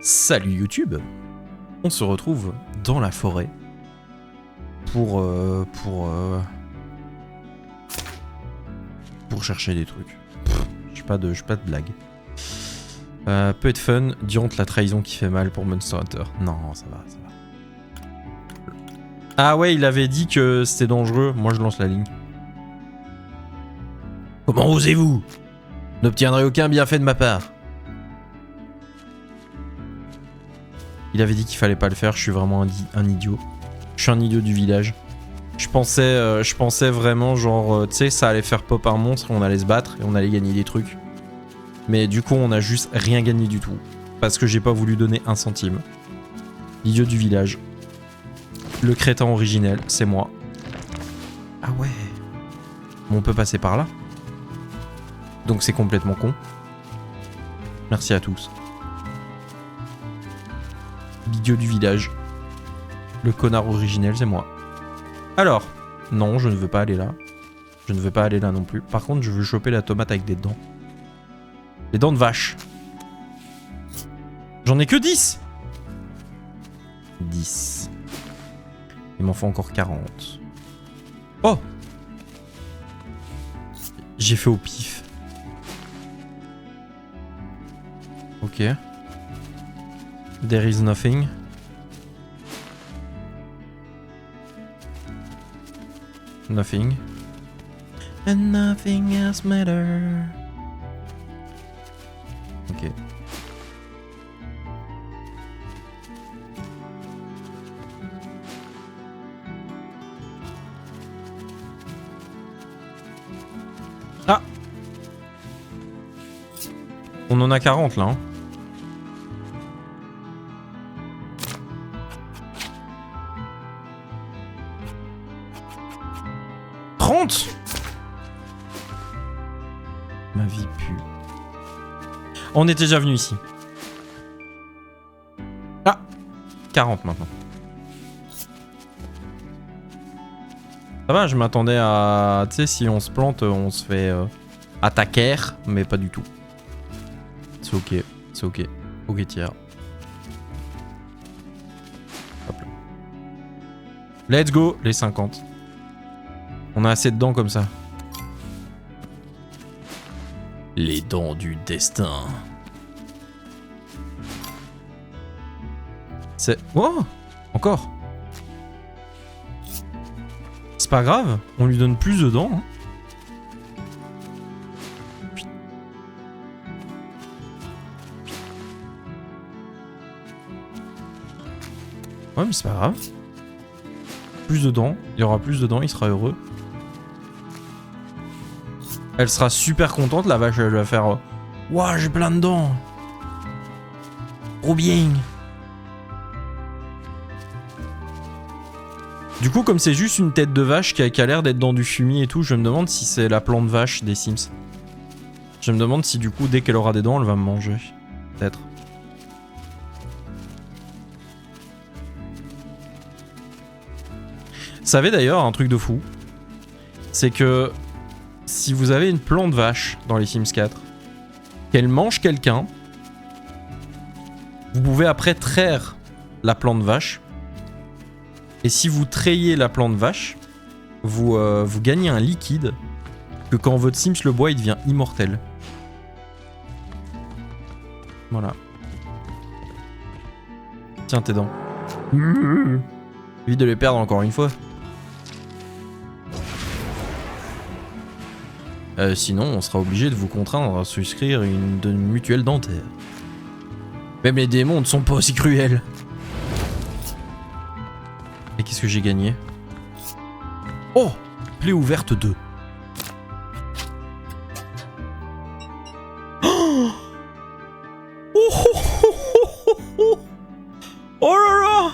Salut YouTube. On se retrouve dans la forêt pour chercher des trucs. J'ai pas de blague. Peu de fun, durant la trahison qui fait mal pour Monster Hunter. Non, ça va. Ah ouais, il avait dit que c'était dangereux. Moi, je lance la ligne. Comment osez-vous? N'obtiendrez aucun bienfait de ma part. Il avait dit qu'il fallait pas le faire. Je suis vraiment un idiot. Je suis un idiot du village. Je pensais vraiment genre, tu sais, ça allait faire pop un monstre, on allait se battre et on allait gagner des trucs. Mais du coup, on a juste rien gagné du tout. Parce que j'ai pas voulu donner un centime. L'idiot du village. Le crétin originel, c'est moi. Ah ouais. Bon, on peut passer par là. Donc c'est complètement con. Merci à tous. L'idiot du village. Le connard originel, c'est moi. Alors, non, je ne veux pas aller là. Je ne veux pas aller là non plus. Par contre, je veux choper la tomate avec des dents. Des dents de vache. J'en ai que 10. 10. Il m'en faut encore 40. Oh! J'ai fait au pif. Ok. There is nothing. Nothing. And nothing else matter. Ok. Ah! On en a 40 là. Hein. Ma vie pue. On était déjà venu ici. Ah, 40 maintenant. Ça va, je m'attendais à... Tu sais, si on se plante, on se fait attaquer, mais pas du tout. C'est ok, c'est ok. Ok, tiers. Hop là. Let's go, les 50. On a assez de dents comme ça. Les dents du destin. C'est... Oh! Encore. C'est pas grave, on lui donne plus de dents. Hein. Ouais, mais c'est pas grave. Plus de dents, il y aura plus de dents, il sera heureux. Elle sera super contente, la vache, elle va faire... Ouah, j'ai plein de dents. Trop bien. Du coup, comme c'est juste une tête de vache qui a l'air d'être dans du fumier et tout, je me demande si c'est la plante vache des Sims. Je me demande si du coup, dès qu'elle aura des dents, elle va me manger. Peut-être. Vous savez d'ailleurs, un truc de fou. C'est que... Si vous avez une plante vache dans les Sims 4, qu'elle mange quelqu'un, vous pouvez après traire la plante vache. Et si vous trayez la plante vache, vous gagnez un liquide que quand votre Sims le boit, il devient immortel. Voilà. Tiens tes dents. Évite de les perdre encore une fois. Sinon, on sera obligé de vous contraindre à souscrire une mutuelle dentaire. Même les démons ne sont pas aussi cruels. Et qu'est-ce que j'ai gagné? Oh! Plaie ouverte 2. Oh! Oh là là!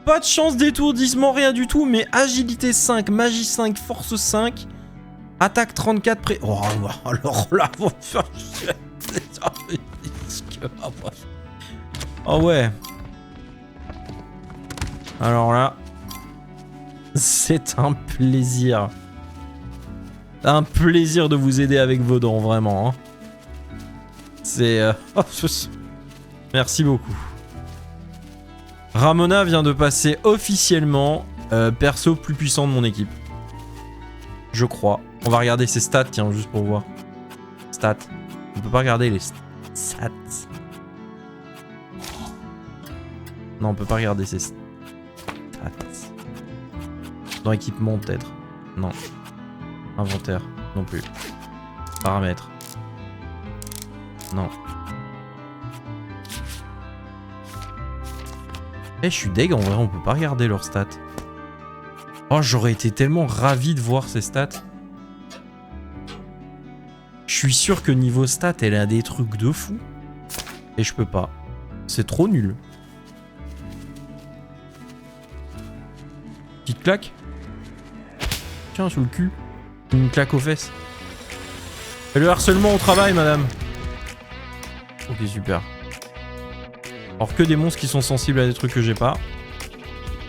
Pas de chance d'étourdissement, rien du tout, mais agilité 5, magie 5, force 5... Attaque 34 pré... Oh, alors là... Oh ouais. Alors là... C'est un plaisir. Un plaisir de vous aider avec vos dents, vraiment. Hein. C'est... Merci beaucoup. Ramona vient de passer officiellement perso plus puissant de mon équipe. Je crois. On va regarder ses stats, tiens, juste pour voir. Stats. On peut pas regarder les stats. Non, on peut pas regarder ses stats. Dans équipement, peut-être. Non. Inventaire. Non plus. Paramètres. Non. Eh, je suis deg, en vrai, on peut pas regarder leurs stats. Oh, j'aurais été tellement ravi de voir ces stats. Je suis sûr que niveau stats, elle a des trucs de fou. Et je peux pas. C'est trop nul. Petite claque. Tiens, sous le cul. Une claque aux fesses. Et le harcèlement au travail, madame. Ok, super. Alors que des monstres qui sont sensibles à des trucs que j'ai pas.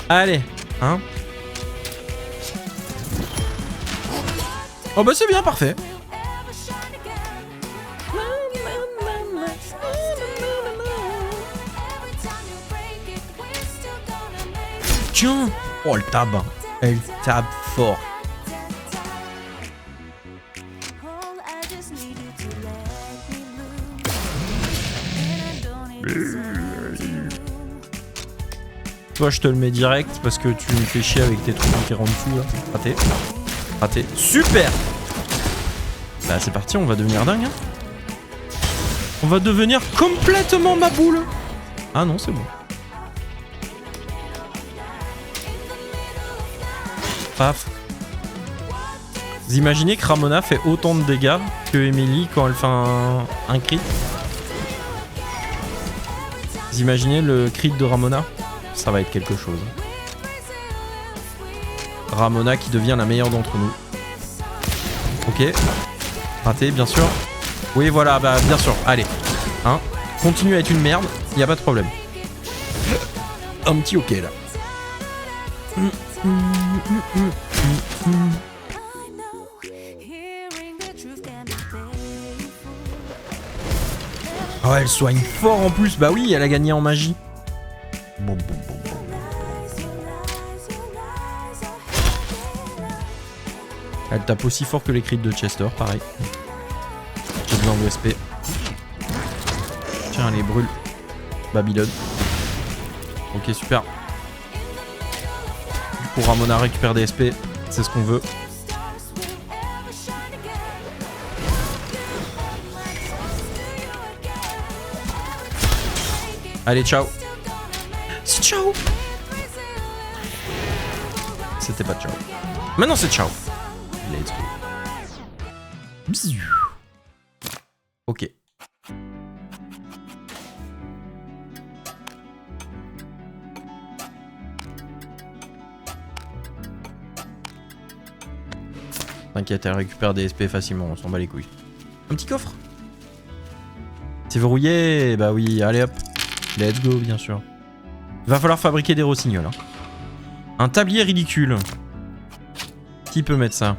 Allez, hein. Oh bah c'est bien, parfait. Tiens. Oh, elle tape. Elle tape fort. Toi, je te le mets direct parce que tu me fais chier avec tes trucs qui rentrent dessus là. Raté. Raté. Super. Bah c'est parti, on va devenir dingue. Hein. On va devenir complètement ma boule. Ah non, c'est bon. Paf. Vous imaginez que Ramona fait autant de dégâts que Emily quand elle fait un crit? Vous imaginez le crit de Ramona? Ça va être quelque chose. Ramona qui devient la meilleure d'entre nous. Ok. Raté, bien sûr. Oui, voilà, bah bien sûr. Allez. Hein. Continue à être une merde. Y a pas de problème. Un petit ok là. Oh, elle soigne fort en plus. Bah oui, elle a gagné en magie. Bon. Elle tape aussi fort que les crits de Chester, pareil. J'ai besoin de SP. Tiens, allez, brûle. Babylone. Ok, super. Du coup, Ramona récupère des SP. C'est ce qu'on veut. Allez, ciao. C'est ciao. C'était pas ciao. Maintenant, c'est ciao. Let's go. Bisous. Ok. T'inquiète, elle récupère des SP facilement, on s'en bat les couilles. Un petit coffre. C'est verrouillé. Bah oui, allez hop. Let's go, bien sûr. Va falloir fabriquer des rossignols. Hein. Un tablier ridicule. Qui peut mettre ça?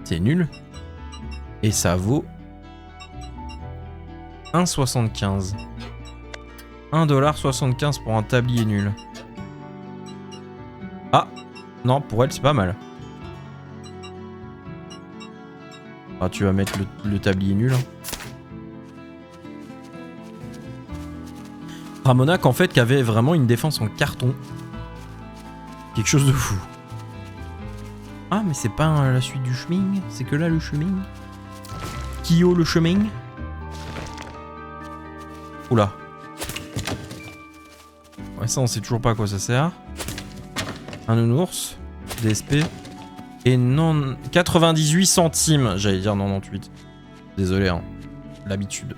C'est nul. Et ça vaut 1,75. 1,75$ pour un tablier nul. Ah, non, pour elle, c'est pas mal. Ah, tu vas mettre le tablier nul. Hein. Ramona, qu'en fait, qui avait vraiment une défense en carton. Quelque chose de fou. Ah, mais c'est pas la suite du chemin. C'est que là, le chemin. Kyo, le chemin. Oula. Ouais, ça, on sait toujours pas à quoi ça sert. Un nounours. DSP. Et non... 98 centimes. J'allais dire 98. Désolé, hein. L'habitude.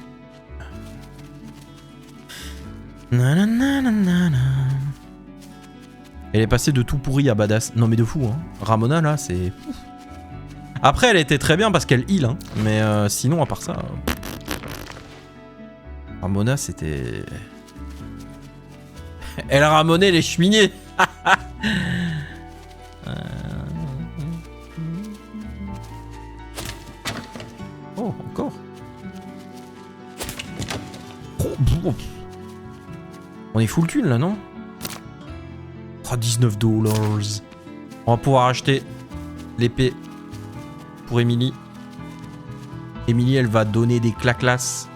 Nanana. Elle est passée de tout pourri à badass. Non mais de fou, hein. Ramona là, c'est... Après, elle était très bien parce qu'elle heal, hein. Mais sinon, à part ça... Ramona, c'était... Elle ramonait les cheminées. Oh, encore. On est full thune là, non? Oh, 19 $. On va pouvoir acheter l'épée pour Emily. Emily, elle va donner des claclasses.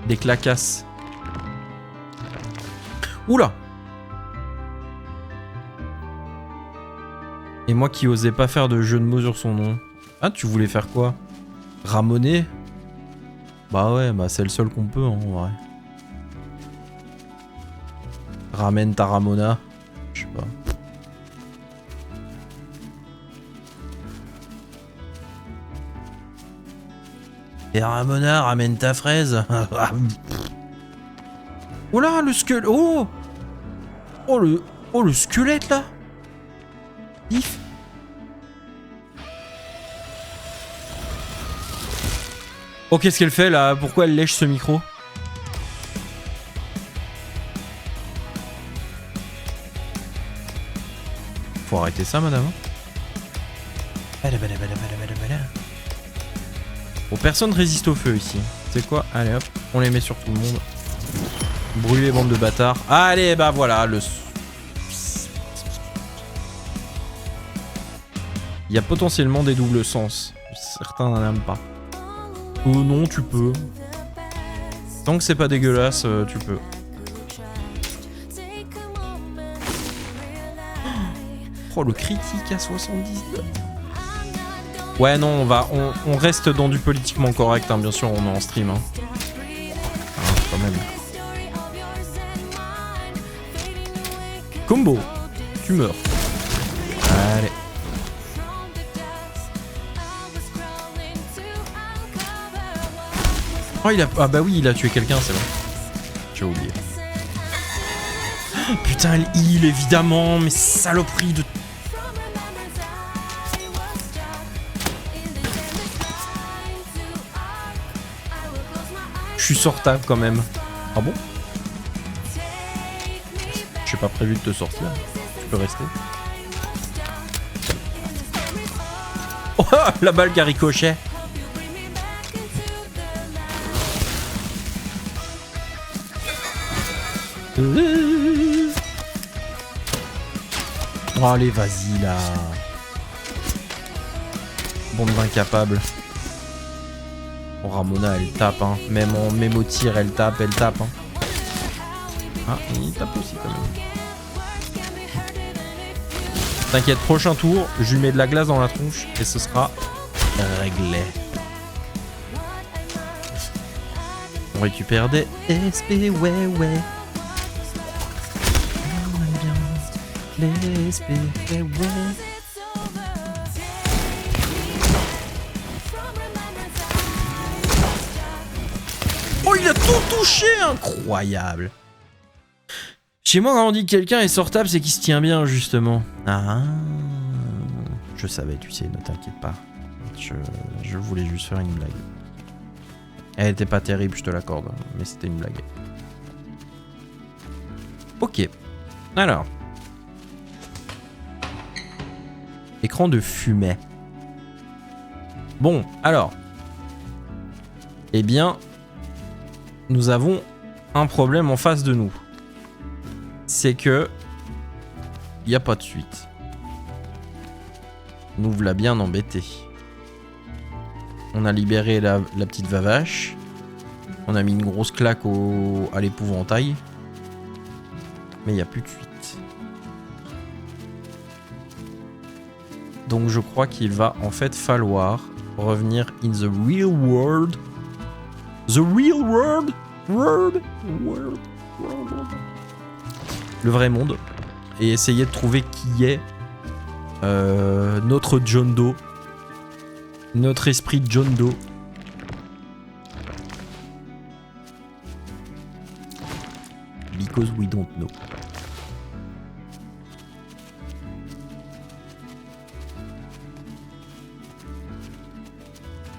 Des clacasses. Oula! Et moi qui osais pas faire de jeu de mots sur son nom. Ah, tu voulais faire quoi? Ramoner? Bah ouais, bah c'est le seul qu'on peut, hein, en vrai. Ramène ta Ramona. Je sais pas. Et Ramona, ramène ta fraise. Oh là, le squelette. Oh! Oh le squelette là. If. Oh, qu'est-ce qu'elle fait là? Pourquoi elle lèche ce micro? Faut arrêter ça, madame. Bon, personne résiste au feu ici. C'est quoi? Allez hop, on les met sur tout le monde. Brûler, bande de bâtards. Allez, bah voilà, le... Il y a potentiellement des doubles sens. Certains n'en aiment pas. Non, tu peux. Tant que c'est pas dégueulasse, tu peux. Oh, le critique à 79. Ouais, non, on reste dans du politiquement correct, hein, bien sûr, on est en stream. Hein. Ah, quand même. Combo. Tu meurs. Allez. Oh, il a... Ah bah oui, il a tué quelqu'un, c'est vrai. J'ai oublié. Oh, putain, elle heal, évidemment, mais saloperie de... Je suis sortable quand même. Ah bon? J'ai pas prévu de te sortir. Tu peux rester. Oh, la balle qui a ricochet. Oh, allez, vas-y là. Bande d'incapables. Oh, Ramona, elle tape, hein. Même au tir, elle tape, hein. Ah, il tape aussi quand même. T'inquiète, prochain tour, je lui mets de la glace dans la tronche et ce sera réglé. On récupère des SP, ouais. On aime bien les SP, ouais. Oh, il a tout touché, incroyable. Chez moi, quand on dit que quelqu'un est sortable, c'est qu'il se tient bien, justement. Ah, je savais, tu sais, ne t'inquiète pas. Je voulais juste faire une blague. Elle était pas terrible, je te l'accorde, mais c'était une blague. Ok. Alors. Écran de fumée. Bon, alors. Eh bien, nous avons un problème en face de nous. C'est que il n'y a pas de suite. Nous voilà bien embêtés. On a libéré la petite vavache. On a mis une grosse claque à l'épouvantail. Mais il n'y a plus de suite. Donc je crois qu'il va en fait falloir revenir in the real world. The real world. World. Le vrai monde. Et essayer de trouver qui est notre John Doe. Notre esprit John Doe. Because we don't know.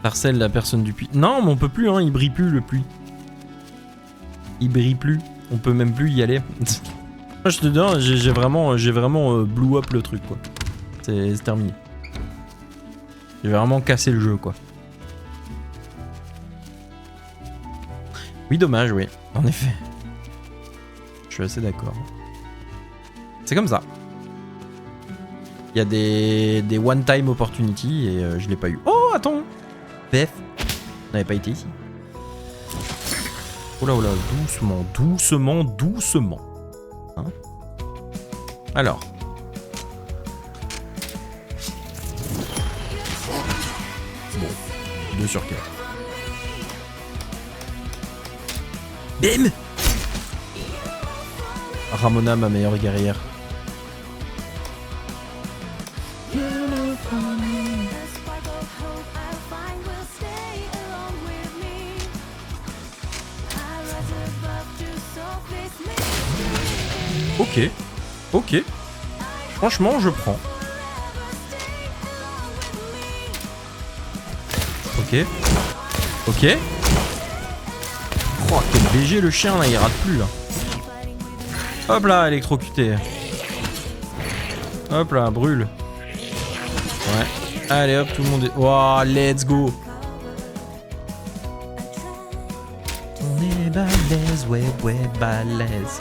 Harcèle la personne du puits. Non, mais on peut plus, hein, il brille plus le puits. Il brille plus. On peut même plus y aller. Je te dis, j'ai vraiment blue up le truc, quoi. C'est terminé. J'ai vraiment cassé le jeu, quoi. Oui, dommage, oui. En effet. Je suis assez d'accord. C'est comme ça. Il y a des one-time opportunity et je l'ai pas eu. Oh, attends. Beth. On n'avait pas été ici. Oh là, oh là, doucement, doucement, doucement. Hein? Alors. Bon. 2 sur 4. Bim! Ramona, ma meilleure guerrière. Ok, ok. Franchement, je prends. Ok. Ok. Oh, quel BG le chien là, il rate plus là. Hop là, électrocuté. Hop là, brûle. Ouais. Allez hop, tout le monde est... Wow, let's go. On est balèze, ouais, balèze.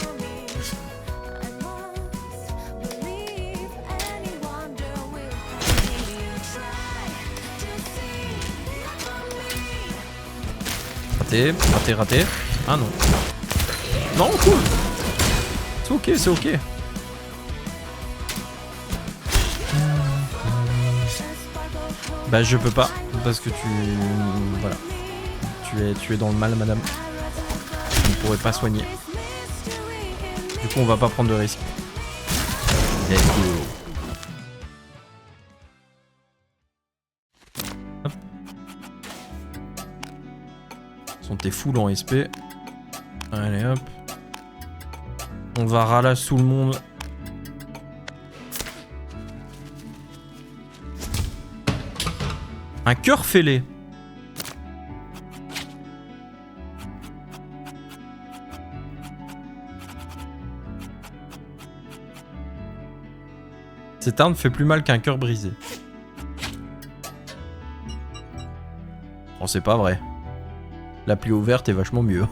Raté, raté, raté. Ah non. Non, cool. C'est ok, c'est ok. Bah je peux pas, parce que tu... Voilà. Tu es dans le mal, madame. Je ne pourrais pas soigner. Du coup, on va pas prendre de risque. Let's go. Hop. Sont tes full en SP. Allez hop. On va râler sous le monde. Un cœur fêlé. Cette arme fait plus mal qu'un cœur brisé. Oh, c'est pas vrai. L'appli ouverte est vachement mieux.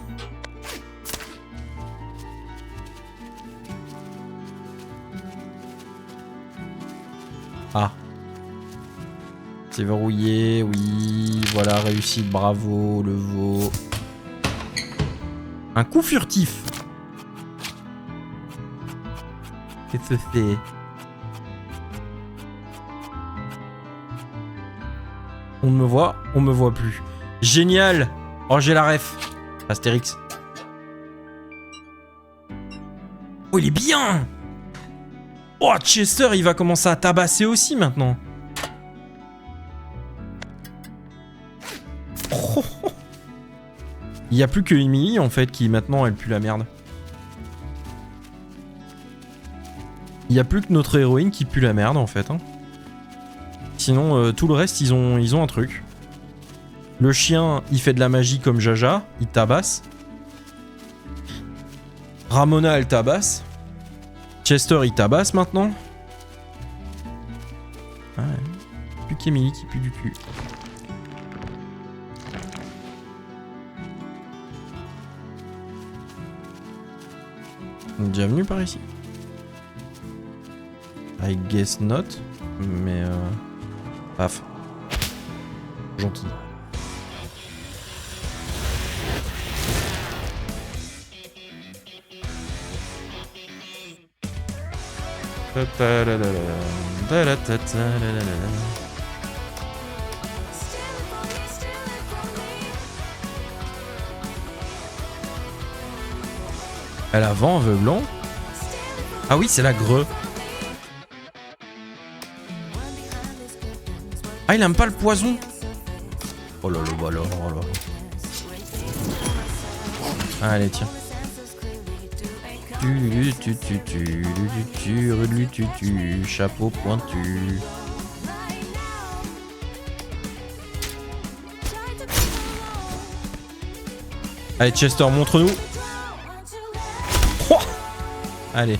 Ah. C'est verrouillé, oui. Voilà, réussite, bravo, le veau. Un coup furtif. Qu'est-ce que c'est? On me voit, on me voit plus. Génial! Oh, j'ai la ref. Astérix. Oh, il est bien! Oh, Chester, il va commencer à tabasser aussi maintenant. Oh. Il n'y a plus que Emily en fait qui maintenant elle pue la merde. Il n'y a plus que notre héroïne qui pue la merde en fait. Hein. Sinon tout le reste ils ont un truc. Le chien il fait de la magie comme Jaja, il tabasse. Ramona elle tabasse. Chester il tabasse maintenant. Ah, plus qu'Emily qui pue du cul. On est déjà venu par ici? I guess not. Mais paf. Gentil. Elle a vent aveuglant. Ah oui, c'est la greu. Ah, il aime pas le poison. Oh là là, voilà, oh là. Allez, tiens. Chapeau pointu. Allez, Chester, montre-nous. Oh, allez.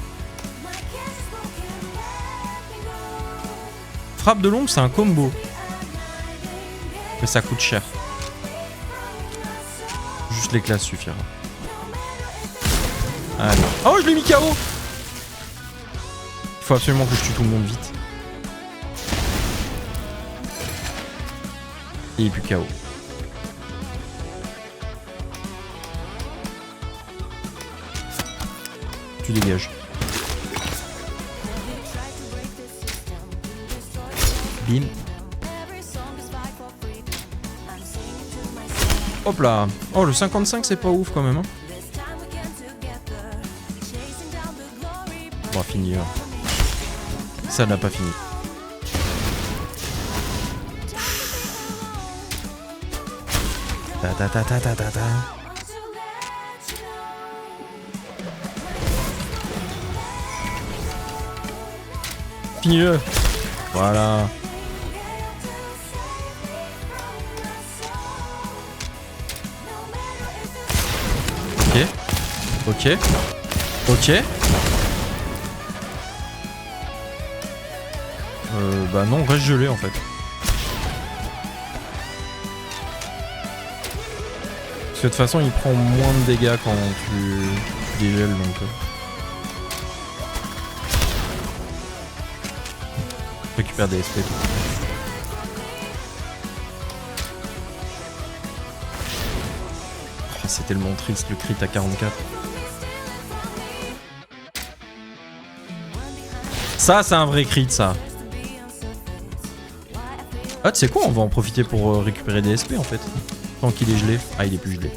Frappe de l'ombre, c'est un combo. Mais ça coûte cher. Juste les classes suffira. Allez. Oh, je l'ai mis KO. Il faut absolument que je tue tout le monde vite. Et il est plus KO. Tu dégages. Bim. Hop là. Oh, le 55 c'est pas ouf quand même. Hein. On va finir. Ça n'a pas fini. Ta ta ta ta ta ta ta. Finis-le. Voilà. Ok. Ok. Ok. Bah non, reste gelé en fait. Parce que de toute façon, il prend moins de dégâts quand tu dégèles donc. Récupère des SP. Oh, c'est tellement triste le crit à 44. Ça, c'est un vrai crit, ça. Ah, tu sais quoi, on va en profiter pour récupérer des SP en fait. Tant qu'il est gelé. Ah, il est plus gelé.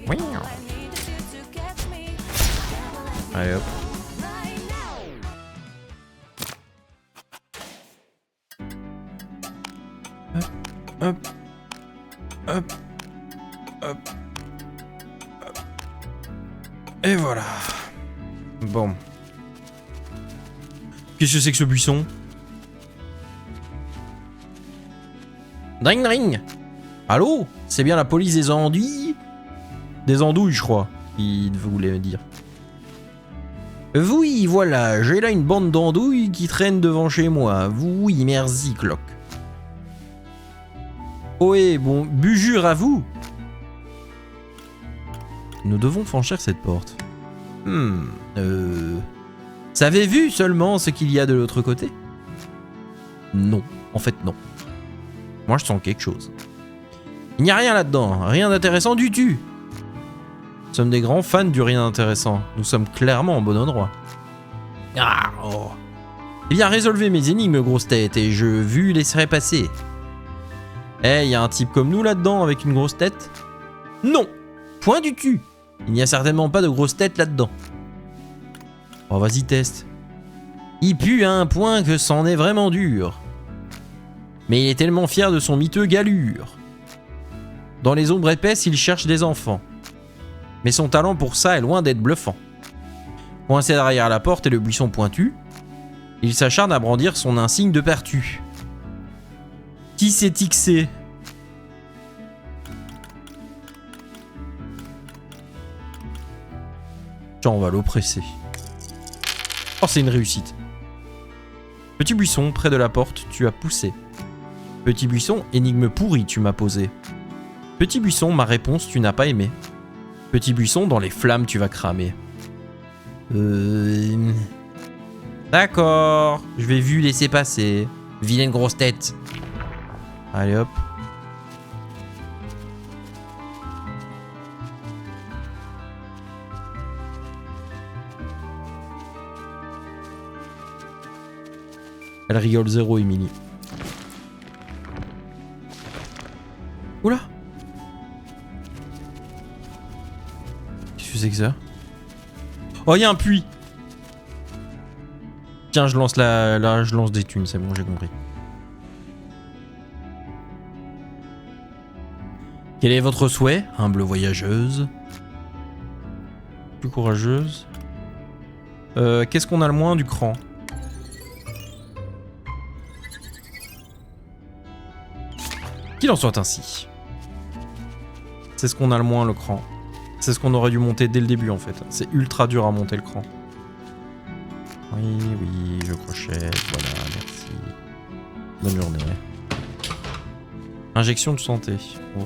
Oui. Allez hop. Hop. Hop. Hop. Hop. Et voilà. Bon. Qu'est-ce que c'est que ce buisson? Dring dring. Allô? C'est bien la police des andouilles? Des andouilles, je crois, il voulait dire. Oui, voilà, j'ai là une bande d'andouilles qui traîne devant chez moi. Oui, merci, Clock. Ohé, bon, bujure à vous. Nous devons franchir cette porte. Savez vu seulement ce qu'il y a de l'autre côté? Non, en fait non. Moi je sens quelque chose. Il n'y a rien là-dedans, rien d'intéressant du tout. Nous sommes des grands fans du rien d'intéressant. Nous sommes clairement en bon endroit. Ah oh. Eh bien résolvez mes énigmes, grosse tête, et je vous laisserai passer. Eh, il y a un type comme nous là-dedans avec une grosse tête? Non, point du tout. Il n'y a certainement pas de grosse tête là-dedans. Oh vas-y teste. Il pue à un point que c'en est vraiment dur. Mais il est tellement fier de son miteux galure. Dans les ombres épaisses, il cherche des enfants. Mais son talent pour ça est loin d'être bluffant. Coincé derrière la porte et le buisson pointu, il s'acharne à brandir son insigne de pertu. Qui s'est tixé? Tiens, on va l'oppresser. Oh, c'est une réussite. Petit buisson, près de la porte, tu as poussé. Petit buisson, énigme pourrie, tu m'as posé. Petit buisson, ma réponse, tu n'as pas aimé. Petit buisson, dans les flammes, tu vas cramer. D'accord, je vais vu laisser passer. Vilaine grosse tête. Allez hop. Elle rigole zéro, Emily. Oula! Qu'est-ce que c'est que ça? Oh, il y a un puits! Tiens, je lance je lance des thunes, c'est bon, j'ai compris. Quel est votre souhait, humble voyageuse? Plus courageuse. Qu'est-ce qu'on a le moins du cran? Qu'il en soit ainsi. C'est ce qu'on a le moins, le cran. C'est ce qu'on aurait dû monter dès le début en fait. C'est ultra dur à monter le cran. Oui, oui, je crochette, voilà, merci. Bonne journée. Injection de santé. Oh.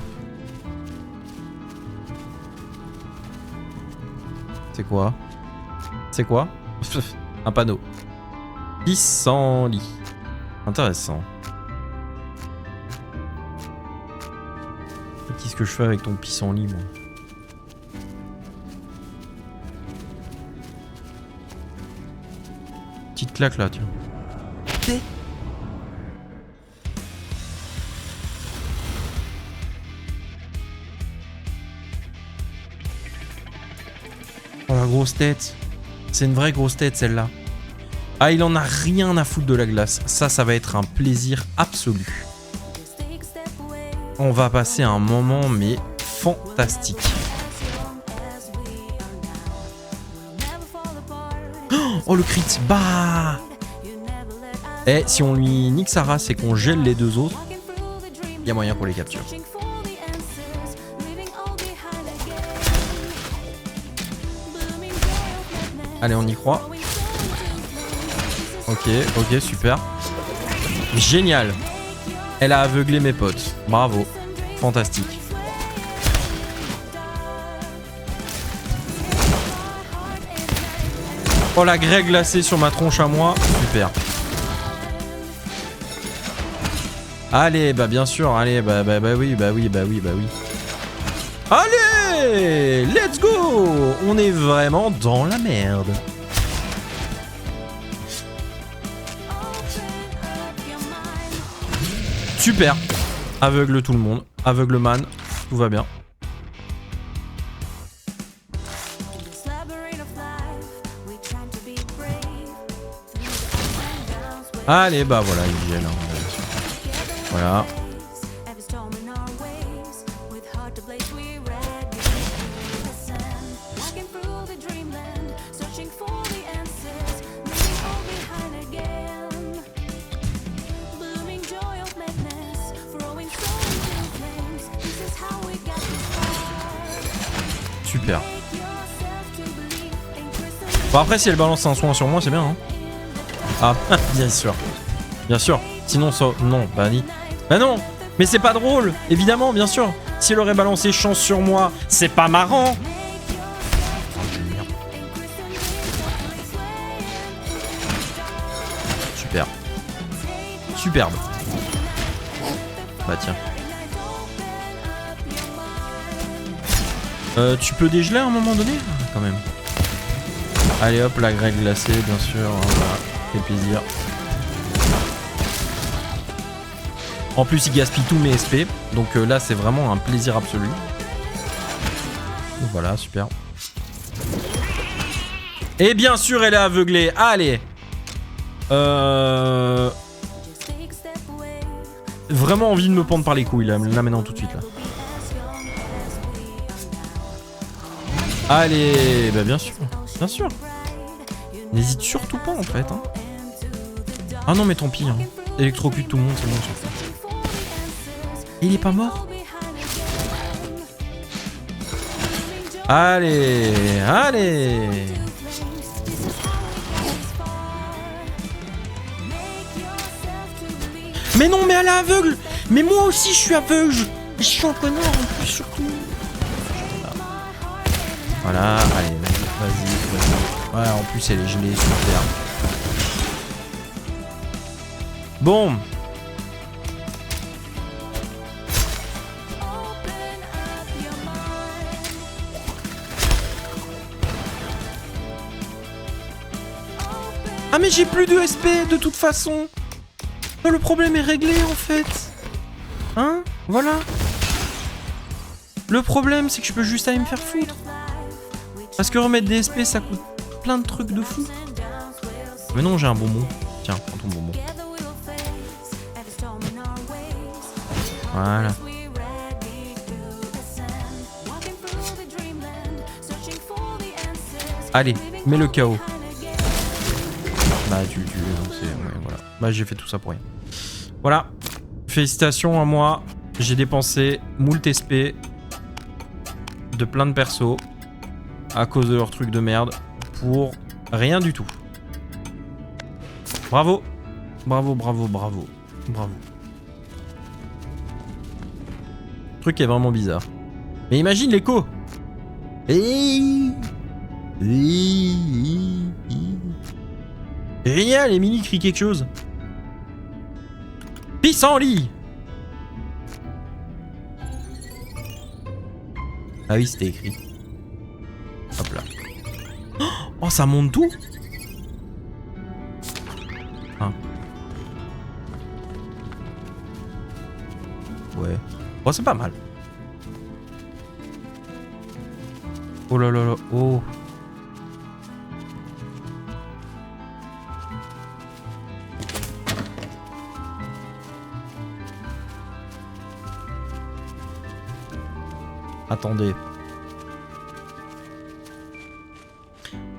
C'est quoi? C'est quoi? Un panneau. Pissenlit. Intéressant. Qu'est-ce que je fais avec ton pissenlit, moi? Petite claque là, tiens. Oh la grosse tête. C'est une vraie grosse tête celle-là. Ah, il en a rien à foutre de la glace. Ça va être un plaisir absolu. On va passer un moment mais fantastique. Oh le crit. Bah. Et si on lui nique sa race et qu'on gèle les deux autres, il y a moyen qu'on les capture. Allez, on y croit. Ok, super. Génial. Elle a aveuglé mes potes. Bravo. Fantastique. Oh, la grêle glacée sur ma tronche à moi. Super. Allez, bah bien sûr. Allez, bah oui. Allez, let's go. On est vraiment dans la merde. Super. Aveugle tout le monde. Aveugle man. Tout va bien. Allez, bah voilà, il gèle. Voilà. Super. Bon après si elle balance un soin sur moi c'est bien hein. Ah bien sûr. Bien sûr. Sinon ça... Non, bah ni. Bah non. Mais c'est pas drôle. Évidemment, bien sûr. Si elle aurait balancé chance sur moi, c'est pas marrant. Super. Superbe. Bah tiens. Tu peux dégeler à un moment donné quand même. Allez hop, la grêle glacée, bien sûr. Hein, voilà. Fait plaisir. En plus, il gaspille tous mes SP. Donc là, c'est vraiment un plaisir absolu. Donc, voilà, super. Et bien sûr, elle est aveuglée. Allez. Vraiment envie de me pendre par les couilles là maintenant tout de suite là. Allez, bah bien sûr, bien sûr. N'hésite surtout pas en fait. Hein. Ah non mais tant pis. Hein. Électrocute tout le monde, c'est bon. Il est pas mort. Allez, allez. Mais non, mais elle est aveugle. Mais moi aussi, je suis aveugle. Je suis un connard en plus surtout. Voilà, allez, vas-y. Ouais, en plus elle est gelée, super. Bon. Ah mais j'ai plus de SP de toute façon. Le problème est réglé en fait. Hein? Voilà. Le problème c'est que je peux juste aller me faire foutre. Parce que remettre des SP ça coûte plein de trucs de fou. Mais non j'ai un bonbon. Tiens, prends ton bonbon. Voilà. Allez, mets le KO. Bah tu ouais, voilà. Bah j'ai fait tout ça pour rien. Voilà. Félicitations à moi. J'ai dépensé moult SP de plein de persos à cause de leurs trucs de merde pour rien du tout. Bravo. Bravo, bravo, bravo. Bravo. Le truc est vraiment bizarre. Mais imagine l'écho. Hey Génial, Émilie crie quelque chose. Pissenlit. Ah oui, c'était écrit. Hop là. Oh, ça monte tout. Hein. Ouais. Oh, c'est pas mal. Oh là là là. Oh. Attendez.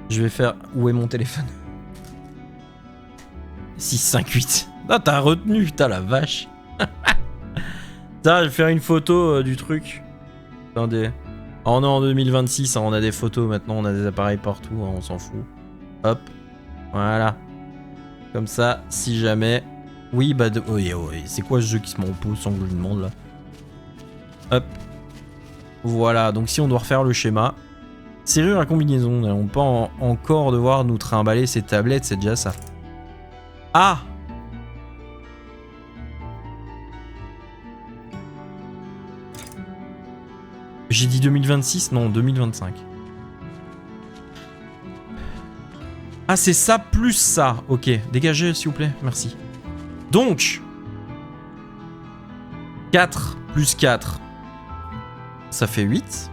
Je vais faire... Où est mon téléphone? 658. Ah, t'as retenu, t'as la vache. Ça, je vais faire une photo du truc. Attendez. Oh, on est en 2026, hein, on a des photos maintenant, on a des appareils partout, hein, on s'en fout. Hop. Voilà. Comme ça, si jamais... Oui, bah... Oui, c'est quoi ce jeu qui se m'en pose sans que je lui demande, là? Hop. Voilà, donc si on doit refaire le schéma. Serrure à combinaison, nous n'allons pas encore devoir nous trimballer ces tablettes, c'est déjà ça. Ah! J'ai dit 2026? Non, 2025. Ah, c'est ça plus ça. Ok, dégagez s'il vous plaît, merci. Donc, 4 plus 4, ça fait 8.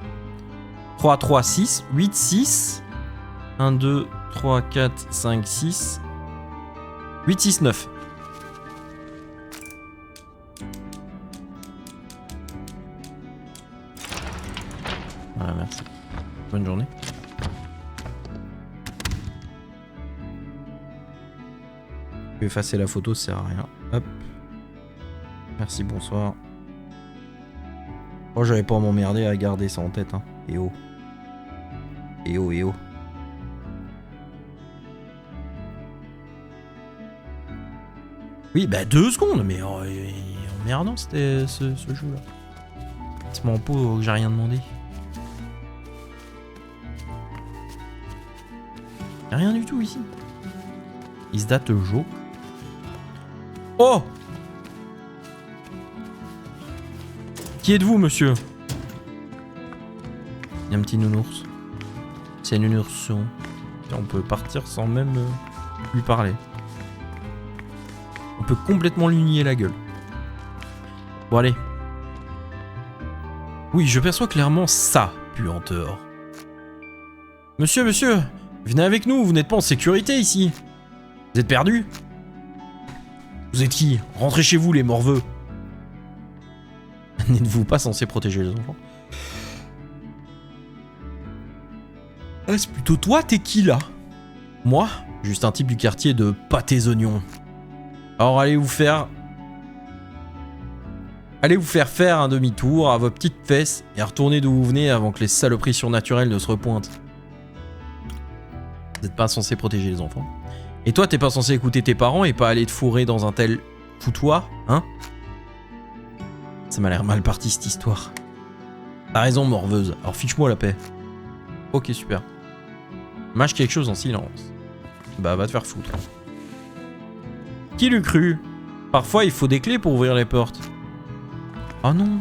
3, 3, 6. 8, 6. 1, 2, 3, 4, 5, 6. 8, 6, 9. Voilà, merci. Bonne journée. Je vais effacer la photo, ça sert à rien. Hop. Merci, bonsoir. Oh, j'avais pas à m'emmerder à garder ça en tête, hein. Et oh. Et oh, et oh. Oui, bah 2 secondes, mais oh, emmerdant c'était ce jeu-là. C'est mon pot que j'ai rien demandé. Y'a rien du tout ici. Il se date jour. Oh! Qui êtes-vous, monsieur? Il y a un petit nounours. C'est un nounourson. On peut partir sans même lui parler. On peut complètement lui nier la gueule. Bon, allez. Oui, je perçois clairement ça, puanteur. Monsieur, monsieur, venez avec nous, vous n'êtes pas en sécurité ici. Vous êtes perdu? Vous êtes qui? Rentrez chez vous, les morveux. N'êtes-vous pas censé protéger les enfants? Ah, c'est plutôt toi, t'es qui là? Moi? Juste un type du quartier de pâtés oignons. Alors allez vous faire faire un demi-tour à vos petites fesses et à retourner d'où vous venez avant que les saloperies surnaturelles ne se repointent. Vous n'êtes pas censé protéger les enfants. Et toi, t'es pas censé écouter tes parents et pas aller te fourrer dans un tel foutoir, hein? Ça m'a l'air mal parti cette histoire. T'as raison, morveuse. Alors fiche-moi la paix. Ok, super. Mâche quelque chose en silence. Bah, va te faire foutre. Qui l'eût cru? Parfois, il faut des clés pour ouvrir les portes. Oh non.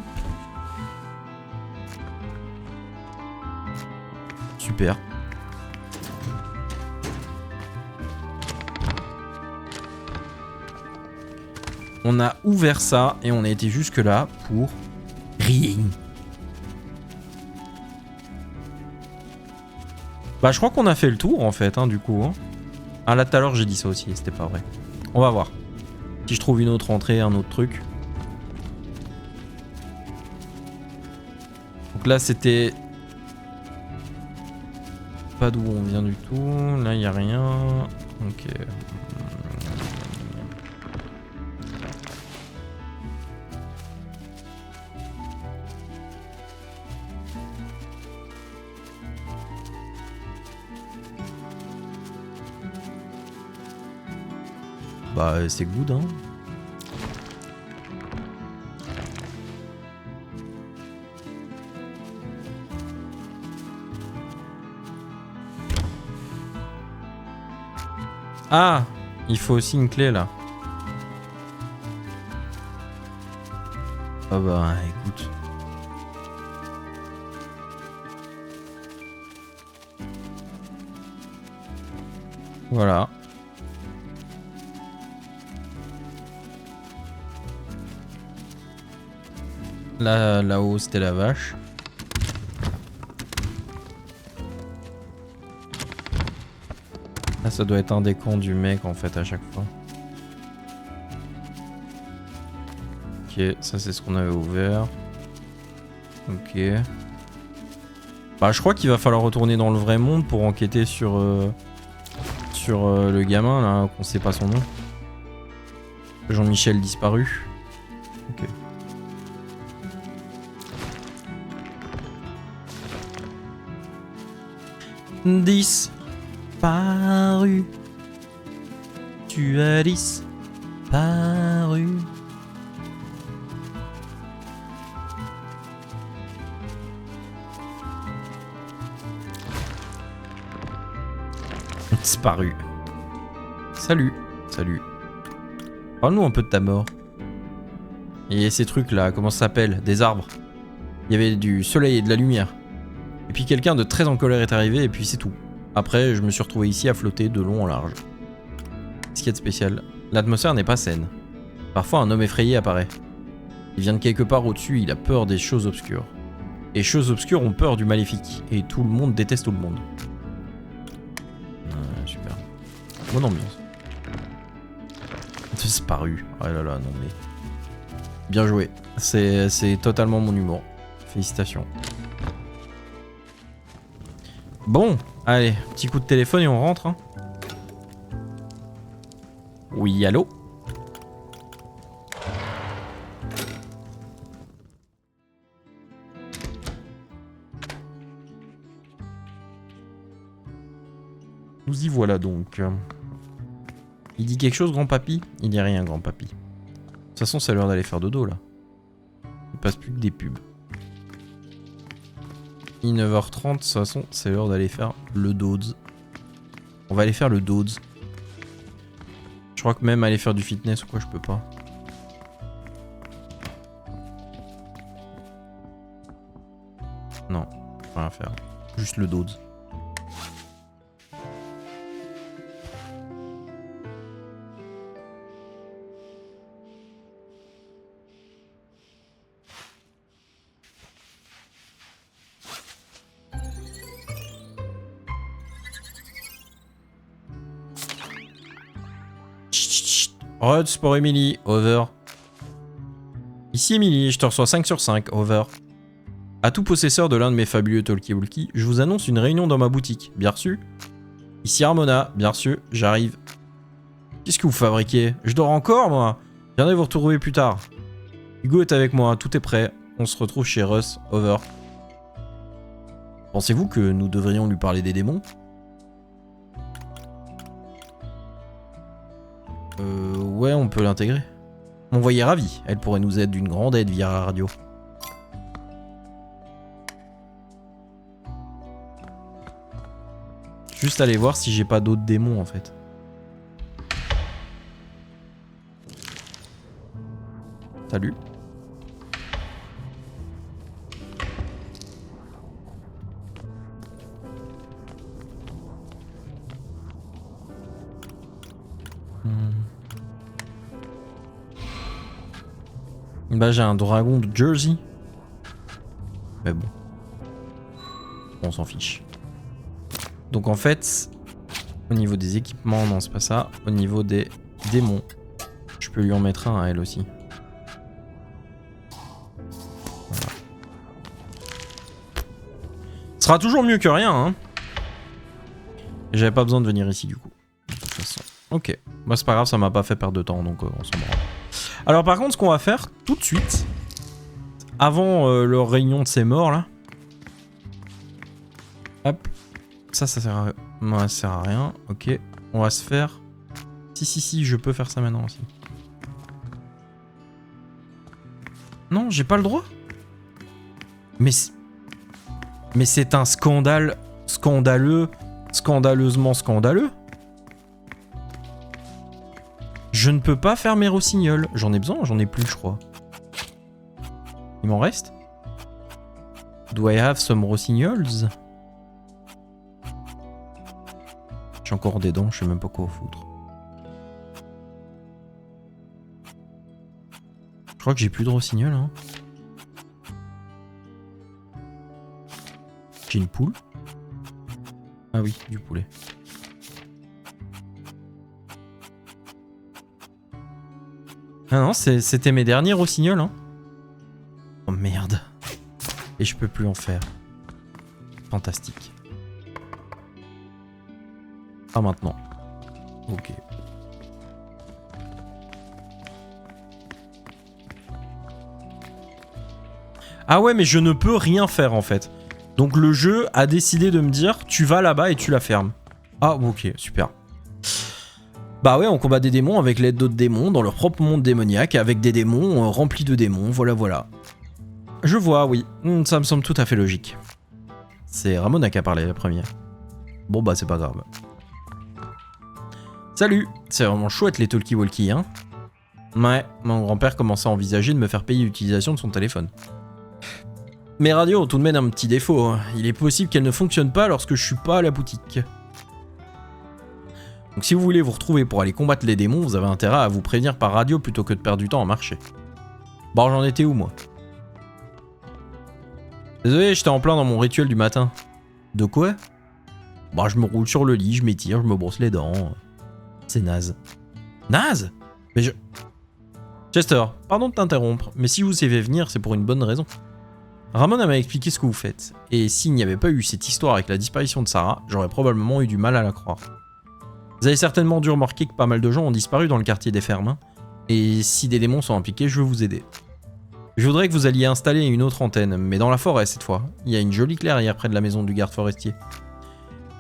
Super. On a ouvert ça et on a été jusque là pour rien. Bah je crois qu'on a fait le tour en fait, hein, du coup. Hein. Ah là tout à l'heure j'ai dit ça aussi, c'était pas vrai. On va voir. Si je trouve une autre entrée, un autre truc. Donc là c'était... Pas d'où on vient du tout. Là il n'y a rien. Ok. Bah c'est good hein. Ah, il faut aussi une clé là. Ah bah écoute. Voilà. Là, là-haut, c'était la vache. Là, ça doit être un des camps du mec en fait à chaque fois. Ok, ça c'est ce qu'on avait ouvert. Ok. Bah, je crois qu'il va falloir retourner dans le vrai monde pour enquêter sur le gamin là, qu'on sait pas son nom. Jean-Michel disparu. Ok. Disparu. Tu as disparu. Disparu. Salut. Salut. Parle-nous un peu de ta mort. Et ces trucs là, comment ça s'appelle? Des arbres. Il y avait du soleil et de la lumière. Et puis quelqu'un de très en colère est arrivé et puis c'est tout. Après, je me suis retrouvé ici à flotter de long en large. Ce qui est de spécial, l'atmosphère n'est pas saine. Parfois un homme effrayé apparaît. Il vient de quelque part au-dessus, il a peur des choses obscures. Et choses obscures ont peur du maléfique. Et tout le monde déteste tout le monde. Super. Bonne ambiance. Disparu. Oh là là, non mais... Bien joué. C'est totalement mon humour. Félicitations. Bon, allez, petit coup de téléphone et on rentre. Hein. Oui, allô? Nous y voilà donc. Il dit quelque chose, grand-papy? Il dit rien, grand-papy. De toute façon, c'est l'heure d'aller faire dodo, là. Il passe plus que des pubs. Il est 9h30, de toute façon, c'est l'heure d'aller faire le dods. On va aller faire le dods. Je crois que même aller faire du fitness ou quoi, je peux pas. Non, rien faire. Juste le dods. Rod, Sport Emily, over. Ici Emily, je te reçois 5 sur 5, over. À tout possesseur de l'un de mes fabuleux talkie-walkie, je vous annonce une réunion dans ma boutique, bien reçu. Ici Harmona, bien reçu, j'arrive. Qu'est-ce que vous fabriquez? Je dors encore, moi. Viendrez vous retrouver plus tard. Hugo est avec moi, tout est prêt. On se retrouve chez Russ, over. Pensez-vous que nous devrions lui parler des démons? Ouais, on peut l'intégrer. Mon voyer ravi, elle pourrait nous être d'une grande aide via la radio. Juste aller voir si j'ai pas d'autres démons en fait. Salut. Bah j'ai un dragon de Jersey. Mais bon. On s'en fiche. Donc en fait, au niveau des équipements, non c'est pas ça. Au niveau des démons, je peux lui en mettre un à elle aussi. Voilà. Ce sera toujours mieux que rien, hein. Et j'avais pas besoin de venir ici du coup. De toute façon. Ok. Bah c'est pas grave, ça m'a pas fait perdre de temps, donc on s'en branle. Alors par contre, ce qu'on va faire tout de suite, avant leur réunion de ces morts là, hop, ça sert à... Ouais, ça sert à rien, ok, on va se faire... Si, je peux faire ça maintenant aussi. Non, j'ai pas le droit. Mais c'est un scandale, scandaleusement scandaleux. Je ne peux pas faire mes rossignols. J'en ai besoin, j'en ai plus, je crois. Il m'en reste? Do I have some rossignols? J'ai encore des dents, je sais même pas quoi foutre. Je crois que j'ai plus de rossignols, hein. J'ai une poule. Ah oui, du poulet. Ah non, c'était mes derniers rossignols, hein. Oh merde. Et je peux plus en faire. Fantastique. Pas maintenant. Ok. Ah ouais, mais je ne peux rien faire en fait. Donc le jeu a décidé de me dire, tu vas là-bas et tu la fermes. Ah ok, super. Bah ouais, on combat des démons avec l'aide d'autres démons dans leur propre monde démoniaque, avec des démons remplis de démons, voilà. Je vois, oui. Ça me semble tout à fait logique. C'est Ramona qui a parlé la première. Bon bah c'est pas grave. Salut. C'est vraiment chouette les talkie-walkie, hein. Ouais, mon grand-père commençait à envisager de me faire payer l'utilisation de son téléphone. Mes radios ont tout de même un petit défaut. Il est possible qu'elles ne fonctionnent pas lorsque je suis pas à la boutique. Donc si vous voulez vous retrouver pour aller combattre les démons, vous avez intérêt à vous prévenir par radio plutôt que de perdre du temps à marcher. Bon, j'en étais où moi? Désolé, j'étais en plein dans mon rituel du matin. De quoi? Bah je me roule sur le lit, je m'étire, je me brosse les dents. C'est naze. Naze? Mais je... Chester, pardon de t'interrompre, mais si vous savez venir, c'est pour une bonne raison. Ramon m'a expliqué ce que vous faites, et s'il n'y avait pas eu cette histoire avec la disparition de Sarah, j'aurais probablement eu du mal à la croire. Vous avez certainement dû remarquer que pas mal de gens ont disparu dans le quartier des fermes, hein, et si des démons sont impliqués, je veux vous aider. Je voudrais que vous alliez installer une autre antenne, mais dans la forêt cette fois. Il y a une jolie clairière près de la maison du garde forestier.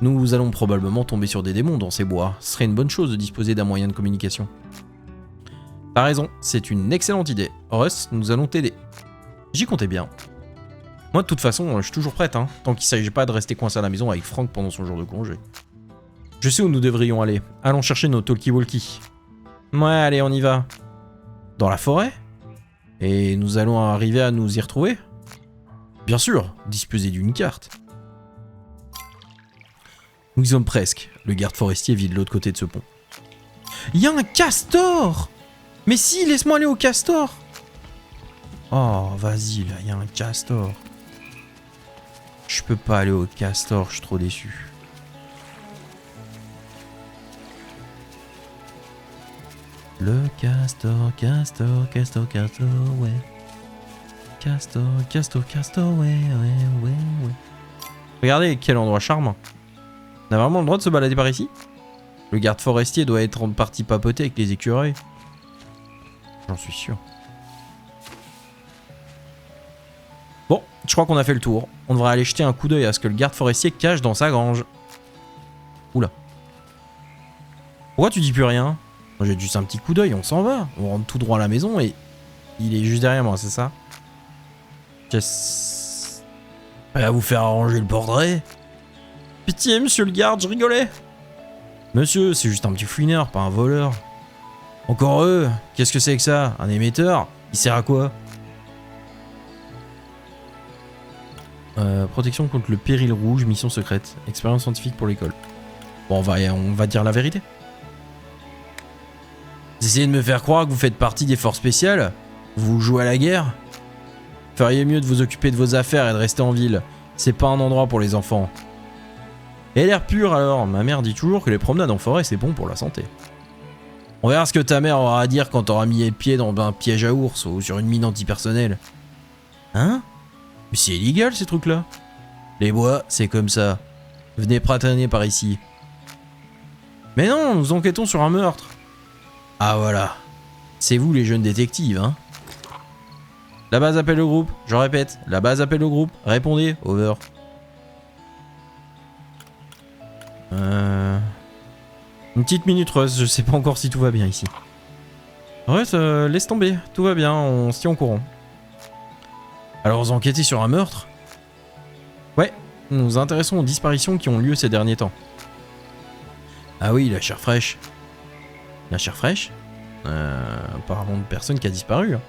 Nous allons probablement tomber sur des démons dans ces bois. Ce serait une bonne chose de disposer d'un moyen de communication. T'as raison, c'est une excellente idée. Russ, nous allons t'aider. J'y comptais bien. Moi, de toute façon, je suis toujours prête, hein, tant qu'il ne s'agit pas de rester coincé à la maison avec Frank pendant son jour de congé. Je sais où nous devrions aller. Allons chercher nos talkie-walkie. Ouais, allez, on y va. Dans la forêt? Et nous allons arriver à nous y retrouver? Bien sûr, disposer d'une carte. Nous y sommes presque. Le garde forestier vit de l'autre côté de ce pont. Il y a un castor! Mais si, laisse-moi aller au castor! Oh, vas-y, là, il y a un castor. Je peux pas aller au castor, je suis trop déçu. Le castor, ouais. Castor, ouais. Regardez, quel endroit charmant. On a vraiment le droit de se balader par ici? Le garde forestier doit être en partie papoté avec les écureuils. J'en suis sûr. Bon, je crois qu'on a fait le tour. On devrait aller jeter un coup d'œil à ce que le garde forestier cache dans sa grange. Oula. Pourquoi tu dis plus rien? J'ai juste un petit coup d'œil, on s'en va. On rentre tout droit à la maison et... Il est juste derrière moi, c'est ça? Qu'est-ce... Prêt à vous faire arranger le portrait? Pitié, monsieur le garde, je rigolais. Monsieur, c'est juste un petit fouineur, pas un voleur. Encore eux? Qu'est-ce que c'est que ça? Un émetteur? Il sert à quoi? Protection contre le péril rouge, mission secrète. Expérience scientifique pour l'école. Bon, on va dire la vérité. Vous essayez de me faire croire que vous faites partie des forces spéciales? Vous jouez à la guerre? Feriez mieux de vous occuper de vos affaires et de rester en ville. C'est pas un endroit pour les enfants. Et l'air pur alors? Ma mère dit toujours que les promenades en forêt c'est bon pour la santé. On verra ce que ta mère aura à dire quand t'auras mis les pieds dans un piège à ours ou sur une mine antipersonnelle. Hein? Mais c'est illégal ces trucs là. Les bois, c'est comme ça. Venez pratrainer par ici. Mais non, nous enquêtons sur un meurtre. Ah voilà. C'est vous les jeunes détectives, hein. La base appelle le groupe. Je répète, la base appelle le groupe. Répondez, over. Une petite minute, Russ. Je sais pas encore si tout va bien ici. Russ, laisse tomber. Tout va bien, on se tient au courant. Alors vous enquêtez sur un meurtre? Ouais, nous nous intéressons aux disparitions qui ont lieu ces derniers temps. Ah oui, la chair fraîche. La chair fraîche? Apparemment de personne qui a disparu. Hein.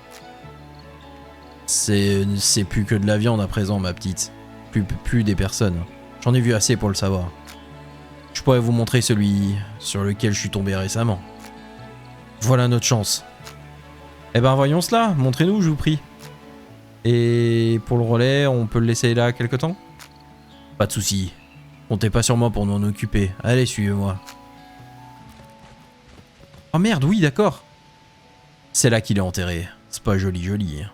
C'est plus que de la viande à présent, ma petite. Plus des personnes. J'en ai vu assez pour le savoir. Je pourrais vous montrer celui sur lequel je suis tombé récemment. Voilà notre chance. Eh ben voyons cela, montrez-nous, je vous prie. Et pour le relais, on peut le laisser là quelque temps? Pas de soucis. Comptez pas sur moi pour nous en occuper. Allez, suivez-moi. Oh merde, oui, d'accord. C'est là qu'il est enterré. C'est pas joli.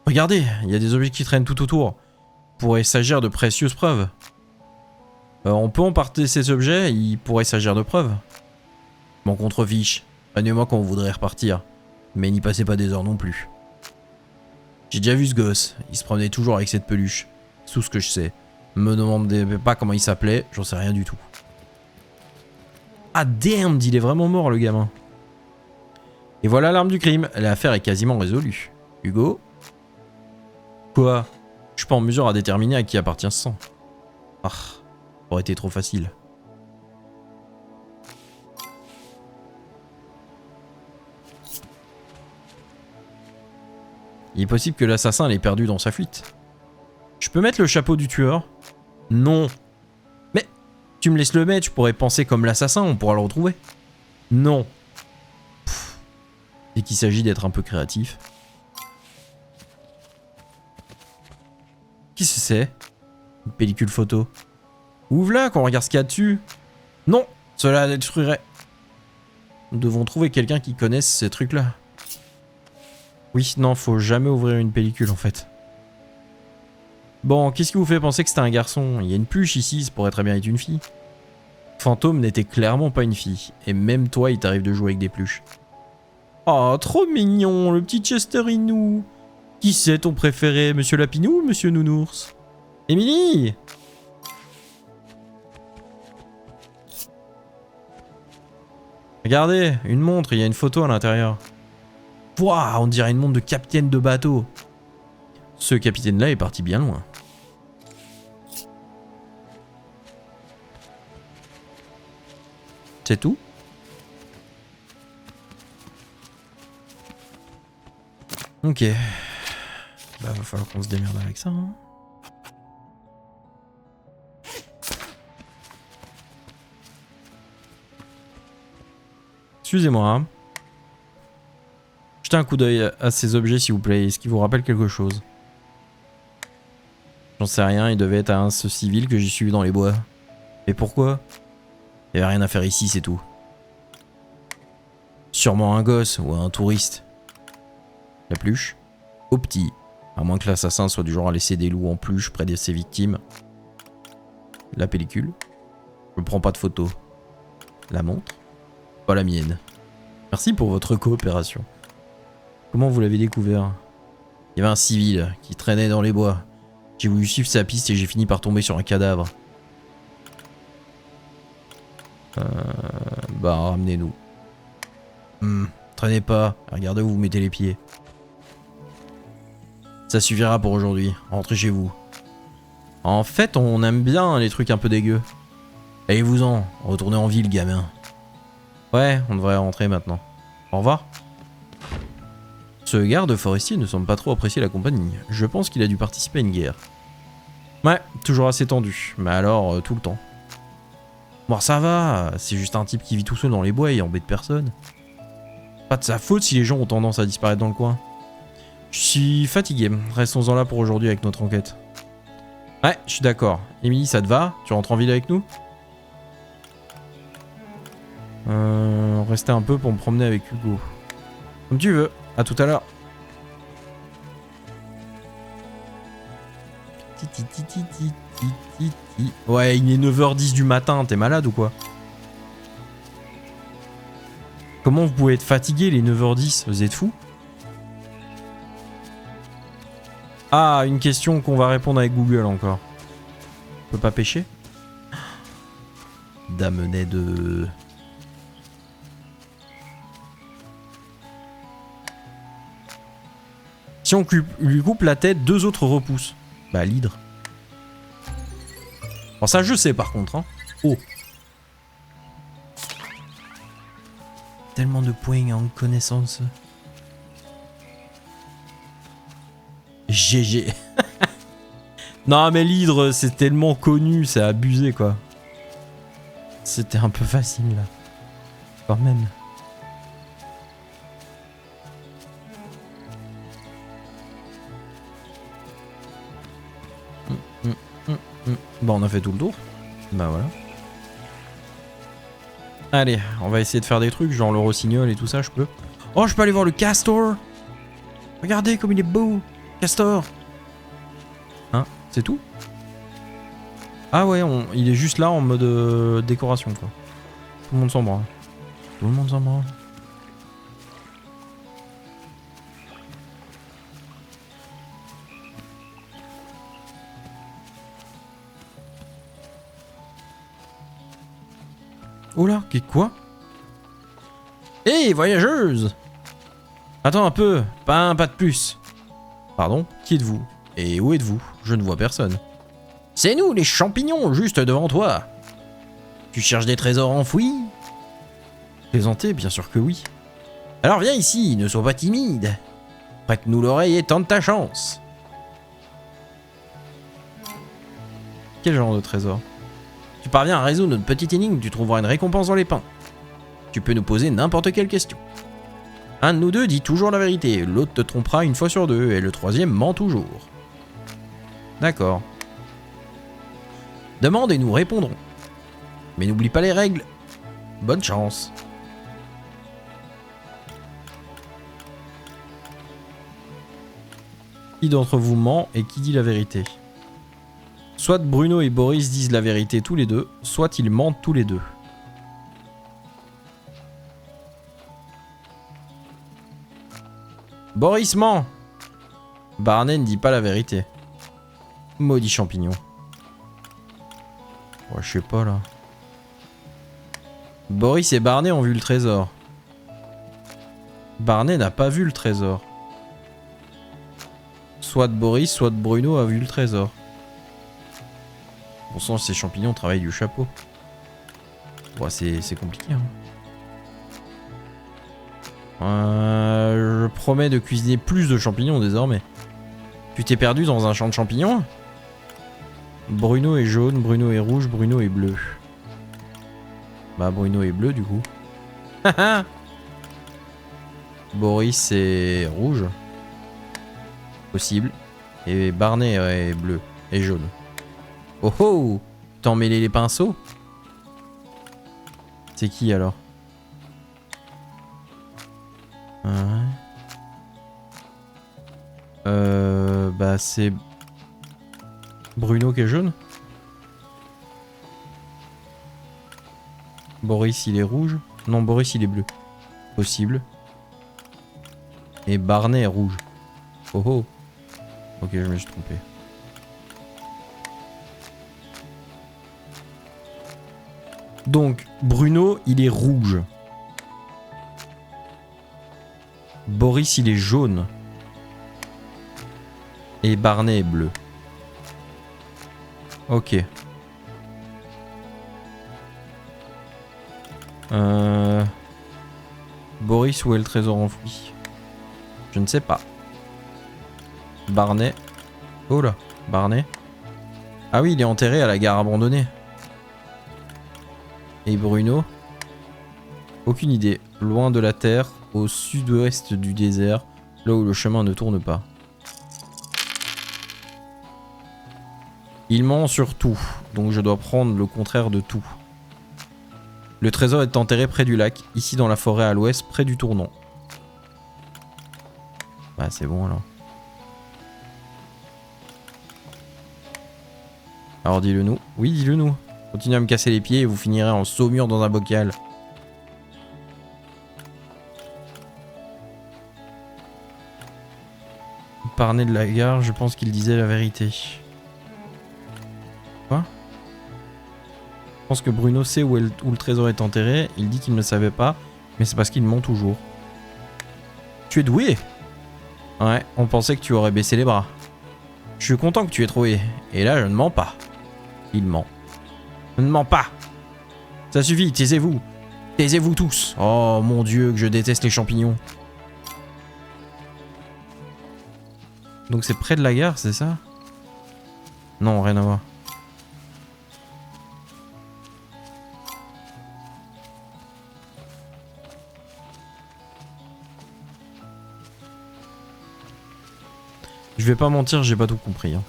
Regardez, il y a des objets qui traînent tout autour. Pourrait s'agir de précieuses preuves. On peut emporter ces objets, il pourrait s'agir de preuves. Bon, contrefiche. Prenez-moi quand vous voudrez repartir. Mais n'y passez pas des heures non plus. J'ai déjà vu ce gosse. Il se promenait toujours avec cette peluche. C'est tout ce que je sais. Me demandez pas comment il s'appelait, j'en sais rien du tout. Ah damn, il est vraiment mort le gamin. Et voilà l'arme du crime. L'affaire est quasiment résolue. Hugo? Quoi? Je suis pas en mesure à déterminer à qui appartient ce sang. Ah, ça aurait été trop facile. Il est possible que l'assassin l'ait perdu dans sa fuite. Je peux mettre le chapeau du tueur? Non. Mais tu me laisses le mettre, je pourrais penser comme l'assassin, on pourra le retrouver. Non. Dès qu'il s'agit d'être un peu créatif. Qu'est-ce que c'est? Une pellicule photo. Ouvre-la qu'on regarde ce qu'il y a dessus. Non, cela détruirait. Nous devons trouver quelqu'un qui connaisse ces trucs-là. Oui, non, faut jamais ouvrir une pellicule en fait. Bon, qu'est-ce qui vous fait penser que c'était un garçon? Il y a une pluche ici, ça pourrait très bien être une fille. Fantôme n'était clairement pas une fille. Et même toi, il t'arrive de jouer avec des pluches. Oh, trop mignon, le petit Chester Inou. Qui c'est ton préféré, Monsieur Lapinou ou Monsieur Nounours? Émilie! Regardez, une montre, il y a une photo à l'intérieur. Wouah, on dirait une montre de capitaine de bateau. Ce capitaine-là est parti bien loin. C'est tout? Ok. Bah, va falloir qu'on se démerde avec ça. Hein. Excusez-moi. Hein. Jetez un coup d'œil à ces objets s'il vous plaît. Est-ce qu'ils vous rappellent quelque chose? J'en sais rien, il devait être à un civil que j'ai suivi dans les bois. Mais pourquoi? Il n'y avait rien à faire ici, c'est tout. Sûrement un gosse ou un touriste. La pluche? Au petit. À moins que l'assassin soit du genre à laisser des loups en pluche près de ses victimes. La pellicule? Je ne prends pas de photo. La montre? Pas la mienne. Merci pour votre coopération. Comment vous l'avez découvert? Il y avait un civil qui traînait dans les bois. J'ai voulu suivre sa piste et j'ai fini par tomber sur un cadavre. Bah, ramenez-nous. Traînez pas. Regardez où vous mettez les pieds. Ça suffira pour aujourd'hui. Rentrez chez vous. En fait, on aime bien les trucs un peu dégueux. Allez-vous-en. Retournez en ville, gamin. Ouais, on devrait rentrer maintenant. Au revoir. Ce garde forestier ne semble pas trop apprécier la compagnie. Je pense qu'il a dû participer à une guerre. Ouais, toujours assez tendu. Mais alors, tout le temps. Bon, ça va. C'est juste un type qui vit tout seul dans les bois et embête personne. Pas de sa faute si les gens ont tendance à disparaître dans le coin. Je suis fatigué. Restons-en là pour aujourd'hui avec notre enquête. Ouais, je suis d'accord. Émilie, ça te va? Tu rentres en ville avec nous? Rester un peu pour me promener avec Hugo. Comme tu veux. À tout à l'heure. Ouais, il est 9h10 du matin. T'es malade ou quoi? Comment vous pouvez être fatigué les 9h10? Vous êtes fous? Ah, une question qu'on va répondre avec Google encore. On peut pas pêcher? Damenet de... Si on lui coupe la tête, 2 autres repoussent. Bah, l'hydre. Bon, ça, je sais par contre. Hein. Oh. tellement de points en connaissance. GG. Non mais l'hydre c'est tellement connu, c'est abusé quoi. C'était un peu facile là. Quand même. Bon, on a fait tout le tour. Bah voilà. Allez, on va essayer de faire des trucs, genre le rossignol et tout ça, je peux. Oh, je peux aller voir le castor. Regardez comme il est beau. Castor. Hein, c'est tout? Ah ouais, il est juste là en mode décoration quoi. Tout le monde s'en branle. Tout le monde s'en branle. Oh là, quoi? Hé, voyageuse! Attends un peu, pas un pas de plus. Pardon, qui êtes-vous? Et où êtes-vous? Je ne vois personne. C'est nous, les champignons, juste devant toi. Tu cherches des trésors enfouis? Plaisanter, bien sûr que oui. Alors viens ici, ne sois pas timide. Prête-nous l'oreille et tente ta chance. Quel genre de trésor? Tu parviens à résoudre une petite énigme, tu trouveras une récompense dans les pains. Tu peux nous poser n'importe quelle question. Un de nous deux dit toujours la vérité, l'autre te trompera une fois sur deux, et le troisième ment toujours. D'accord. Demande et nous répondrons. Mais n'oublie pas les règles. Bonne chance. Qui d'entre vous ment et qui dit la vérité? Soit Bruno et Boris disent la vérité tous les deux, soit ils mentent tous les deux. Boris ment. Barney ne dit pas la vérité. Maudit champignon. Ouais, je sais pas là. Boris et Barney ont vu le trésor. Barney n'a pas vu le trésor. Soit Boris, soit Bruno a vu le trésor. Bon sang, ces champignons travaillent du chapeau. Bon, c'est compliqué. Hein. Je promets de cuisiner plus de champignons désormais. Tu t'es perdu dans un champ de champignons? Bruno est jaune, Bruno est rouge, Bruno est bleu. Bah Bruno est bleu du coup. Boris est rouge. Possible. Et Barney est bleu. Et jaune. Oh oh! T'en mêlé les pinceaux? C'est qui alors? Bah c'est Bruno qui est jaune. Boris il est rouge. Non, Boris il est bleu. Possible. Et Barney est rouge. Oh oh. Ok, je me suis trompé. Donc, Bruno, il est rouge. Boris, il est jaune. Et Barney est bleu. Ok. Boris, où est le trésor enfoui? Je ne sais pas. Barney. Oh là, Barney. Ah oui, il est enterré à la gare abandonnée. Et Bruno? Aucune idée. Loin de la terre, au sud-ouest du désert, là où le chemin ne tourne pas. Il ment sur tout, donc je dois prendre le contraire de tout. Le trésor est enterré près du lac, ici dans la forêt à l'ouest, près du tournant. Bah c'est bon alors. Alors dis-le nous. Oui, dis-le nous. Continuez à me casser les pieds et vous finirez en saumure dans un bocal. Barney de la gare, je pense qu'il disait la vérité. Quoi? Je pense que Bruno sait où le trésor est enterré. Il dit qu'il ne le savait pas, mais c'est parce qu'il ment toujours. Tu es doué? Ouais, on pensait que tu aurais baissé les bras. Je suis content que tu aies trouvé. Et là, je ne mens pas. Il ment. Je ne mens pas. Ça suffit, taisez-vous. Taisez-vous tous. Oh mon dieu, que je déteste les champignons. Donc c'est près de la gare, c'est ça? Non, rien à voir. Je vais pas mentir, j'ai pas tout compris. Hein.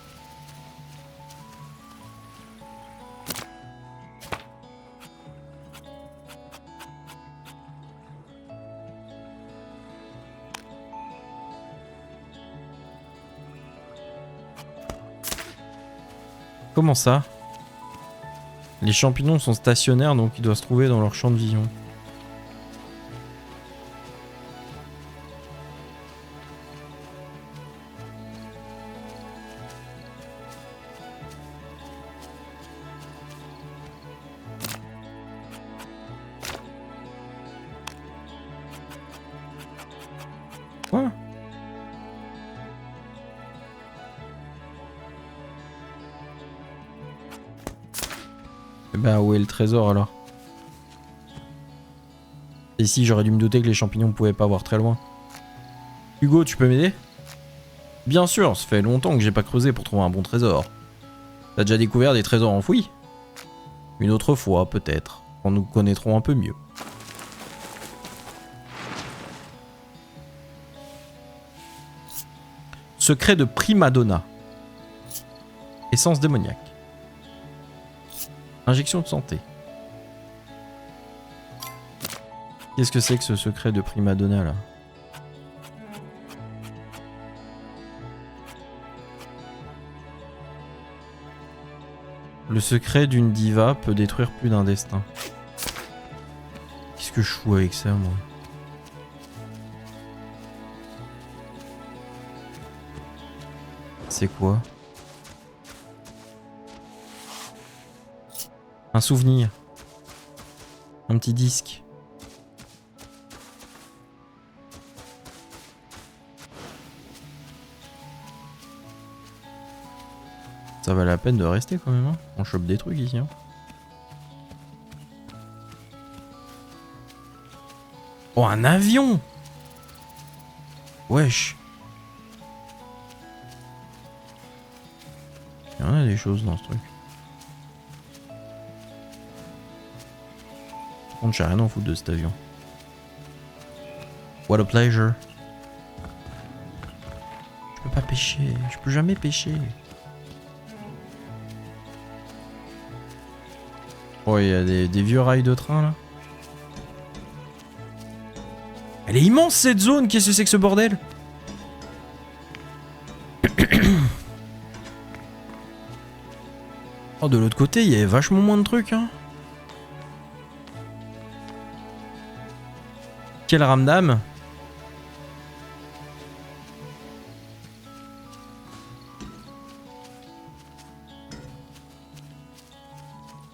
Comment ça? Les champignons sont stationnaires, donc ils doivent se trouver dans leur champ de vision. Quoi? Eh ben, où est le trésor alors? Et si j'aurais dû me douter que les champignons pouvaient pas voir très loin. Hugo, tu peux m'aider? Bien sûr, ça fait longtemps que j'ai pas creusé pour trouver un bon trésor. T'as déjà découvert des trésors enfouis? Une autre fois, peut-être, quand nous connaîtrons un peu mieux. Secret de Primadonna. Essence démoniaque. Injection de santé. Qu'est-ce que c'est que ce secret de Primadonna là? Le secret d'une diva peut détruire plus d'un destin. Qu'est-ce que je fous avec ça moi? C'est quoi? Un souvenir. Un petit disque. Ça valait la peine de rester quand même, hein. On chope des trucs ici, hein. Oh, un avion! Wesh. Il y en a des choses dans ce truc. Par contre, j'ai rien à en foutre de cet avion. What a pleasure. Je peux pas pêcher. Je peux jamais pêcher. Oh, il y a des vieux rails de train là. Elle est immense cette zone. Qu'est-ce que c'est que ce bordel? Oh, de l'autre côté, il y avait vachement moins de trucs, hein. Quel ramdam.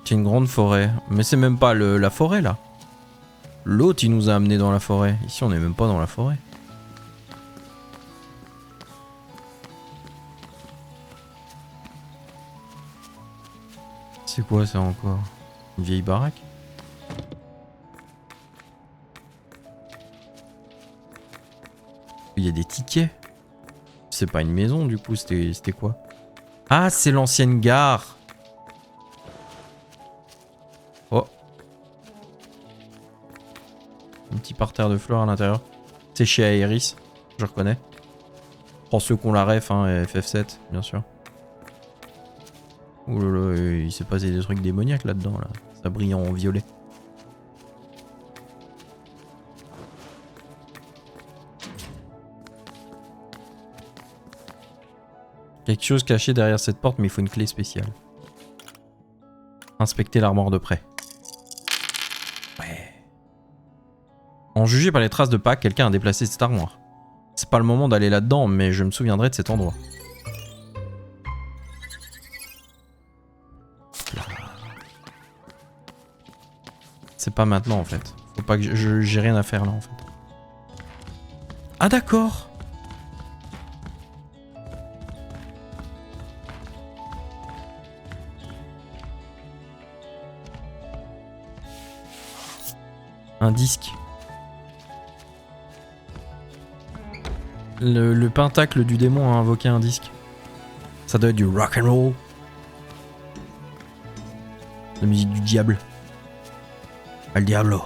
C'est une grande forêt. Mais c'est même pas la forêt, là. L'autre, il nous a amené dans la forêt. Ici, on est même pas dans la forêt. C'est quoi ça encore? Une vieille baraque? Il y a des tickets. C'est pas une maison du coup, c'était quoi? Ah, c'est l'ancienne gare. Oh. Un petit parterre de fleurs à l'intérieur. C'est chez Aeris, je reconnais. Pour ceux qui ont la ref, hein, FF7, bien sûr. Ouh là là, il s'est passé des trucs démoniaques là-dedans, là. Ça brille en violet. Quelque chose caché derrière cette porte, mais il faut une clé spéciale. Inspecter l'armoire de près. Ouais. En juger par les traces de pas, quelqu'un a déplacé cette armoire. C'est pas le moment d'aller là-dedans, mais je me souviendrai de cet endroit. C'est pas maintenant en fait. Faut pas que j'ai rien à faire là en fait. Ah d'accord. Un disque. Le pentacle du démon a invoqué un disque. Ça doit être du rock and roll. La musique du diable. El Diablo.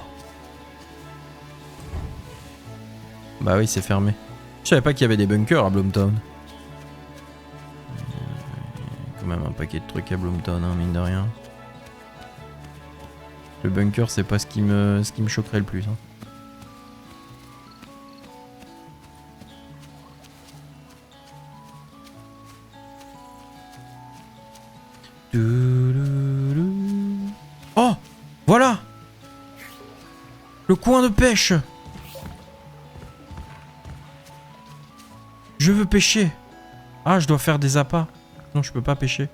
Bah oui, c'est fermé. Je savais pas qu'il y avait des bunkers à Bloomtown. Quand même un paquet de trucs à Bloomtown, hein, mine de rien. Le bunker, c'est pas ce qui me choquerait le plus. Hein. Oh, voilà. Le coin de pêche. Je veux pêcher. Ah, je dois faire des appâts. Non, je peux pas pêcher.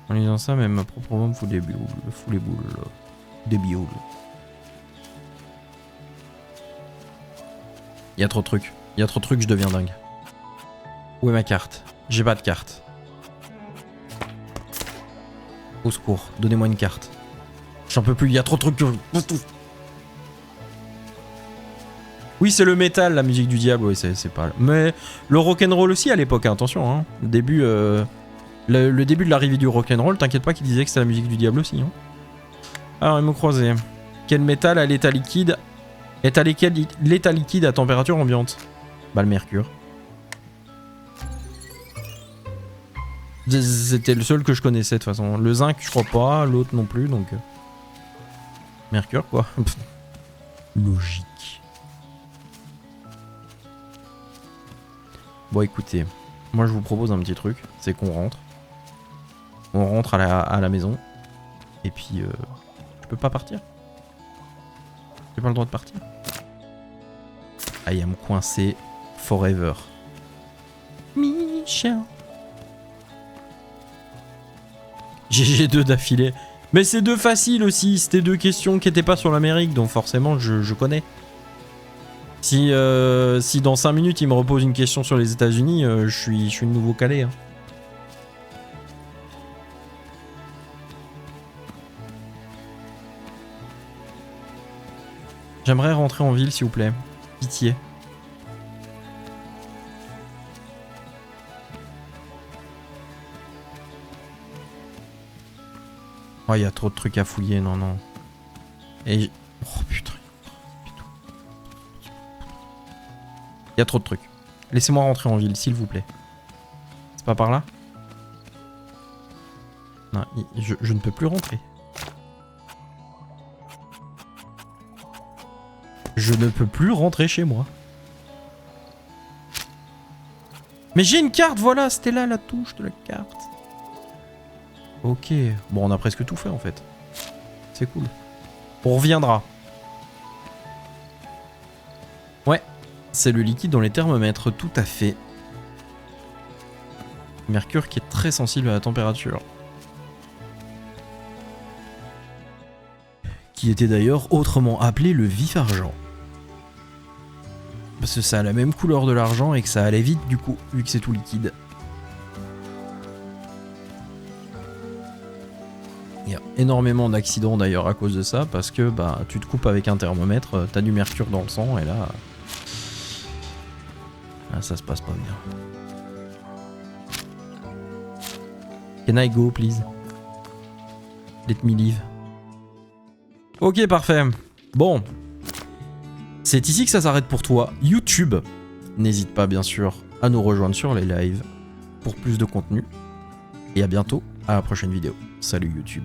En lisant ça, même ma propre voix me fout des boules. Des boules. Il y a trop de trucs. Il y a trop de trucs, je deviens dingue. Où est ma carte? J'ai pas de carte. Au secours, donnez-moi une carte. J'en peux plus, il y a trop de trucs que... Oui, c'est le métal, la musique du diable, oui, c'est pas... Mais le rock'n'roll aussi à l'époque, hein, attention, hein. Le début de l'arrivée du rock'n'roll, t'inquiète pas qu'il disait que c'était la musique du diable aussi, hein. Alors, ils m'ont croisé. Quel métal à l'état liquide est à l'état liquide à température ambiante? Bah, le mercure. C'était le seul que je connaissais de toute façon. Le zinc, je crois pas, l'autre non plus, donc... Mercure, quoi. Logique. Bon, écoutez, moi je vous propose un petit truc, c'est qu'on rentre. On rentre à la maison. Et puis, je peux pas partir. J'ai pas le droit de partir. Ah, il y a me coincer forever. Michel. GG2 d'affilée. Mais c'est deux faciles aussi, c'était deux questions qui étaient pas sur l'Amérique, donc forcément je connais. Si dans 5 minutes il me repose une question sur les États-Unis, je suis de nouveau calé. Hein. J'aimerais rentrer en ville, s'il vous plaît. Pitié. Oh, il y a trop de trucs à fouiller, non, non. Et... Oh, putain. Il y a trop de trucs. Laissez-moi rentrer en ville, s'il vous plaît. C'est pas par là? Non, je ne peux plus rentrer. Je ne peux plus rentrer chez moi. Mais j'ai une carte, voilà, c'était là la touche de la carte. Ok, bon on a presque tout fait en fait. C'est cool. On reviendra. Ouais, c'est le liquide dans les thermomètres, tout à fait. Mercure qui est très sensible à la température. Qui était d'ailleurs autrement appelé le vif argent. Parce que ça a la même couleur de l'argent et que ça allait vite du coup, vu que c'est tout liquide. Il y a énormément d'accidents d'ailleurs à cause de ça, parce que bah tu te coupes avec un thermomètre, t'as du mercure dans le sang et là... Là ça se passe pas bien. Can I go please? Let me live. Ok parfait. Bon. C'est ici que ça s'arrête pour toi, YouTube. N'hésite pas bien sûr à nous rejoindre sur les lives pour plus de contenu. Et à bientôt à la prochaine vidéo. Salut YouTube.